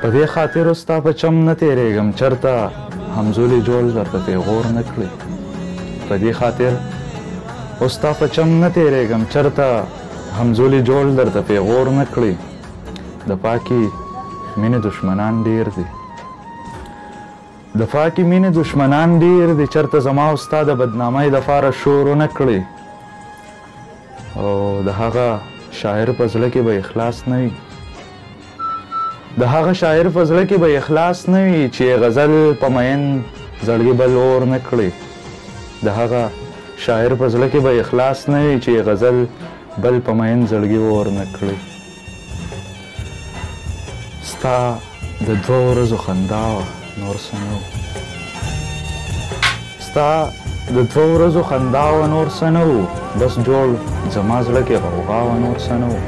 په دې خاطر ستا په چم نه تېرېږم چېرته همزولي جوړ درته پیغور نه کړي په دې خاطر ستا په چم نه تېرېږم چېرته همزولي جوړ درته پیغور نه کړي د پاکي مینې دشمنان ډېر دي د پاکي مینې دشمنان ډېر دي چېرته زما او ستا د بدنامۍ دپاره شور ونه کړي او د هغه شاعر په زړه کې به اخلاص نه وي د هغه شاعر په زړه کې به اخلاص نه وي چې غزل په مین زړګي بل اور نه کړي د هغه شاعر په زړه کې به اخلاص نه وي چې غزل بل په مین زړګي اور نه کړي ستا د دوه ورځو خندا وه نور څه نه وو ستا د دوه ورځو خندا وه نور څه نه وو بس جوړ زما زړه کې غوغا وه نور څه نه وو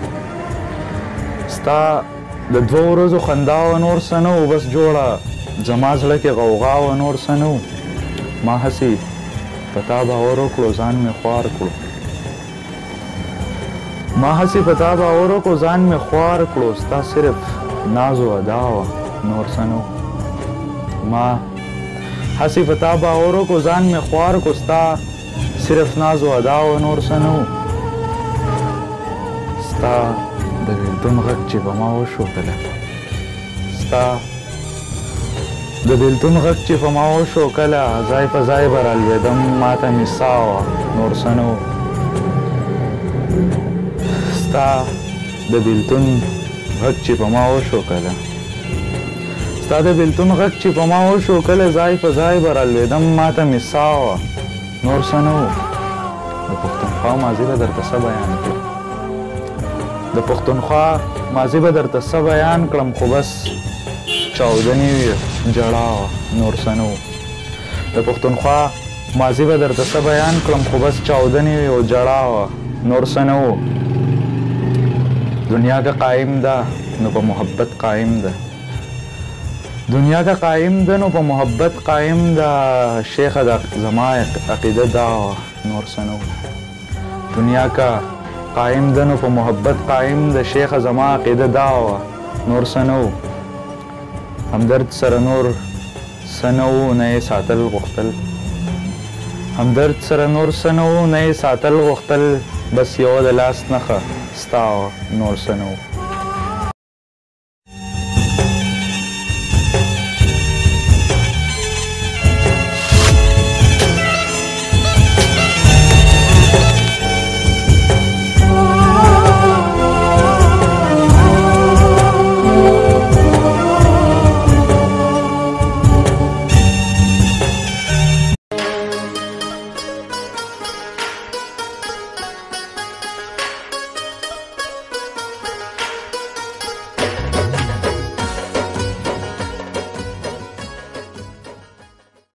ستا د دوه ورځو خندا وه نور څه نه وو بس جوړه زما زړه کې غوغا وه نور څه نه وو ما هسې په تا باور وکړو ځان مې خوار کړو ما هسې په تا باور وکړو ځان مې خوار کړو ستا صرف ناز و ادا وه نور څه نه وو ما هسې په تا باور وکړو ځان مې خوار کړو ستا صرف ناز و ادا وه نور څه نه وو ستا د بېلتون غږ چې په ما وشو کله ستا د بېلتون غږ چې په ما وشو کله ځای په ځای به رالوېدم ماته مې ساه وه نور څه نه وو ستا د بېلتون غږ چې په ما وشو کله ستا د بېلتون غږ چې په ما وشو کله ځای په ځای به رالوېدم ماته مې ساه وه نور څه نه وو د پښتونخوا ماضي به درته څه بیان کړم د پښتونخوا ماضي به درته څه بیان کړم خو بس چاودنې وي ژړا وه نور څه نه وو د پښتونخوا ماضي به درته څه بیان کړم خو بس چاودنې وي او ژړا وه نور څه نه وو دنیا که قایم ده نو په محبت قایم ده دنیا که قایم ده نو په محبت قایم ده شیخه زما عقیده دا وه نور څه نه وو دنیا که قایم ده نو په محبت قایم ده شیخه زما عقیده دا وه نور څه نه وو همدرد سره نور څه نه وو نه یې ساتل غوښتل همدرد سره نور څه نه وو نه یې ساتل غوښتل بس یوه د لاس نښه ستا وه نور څه نه وو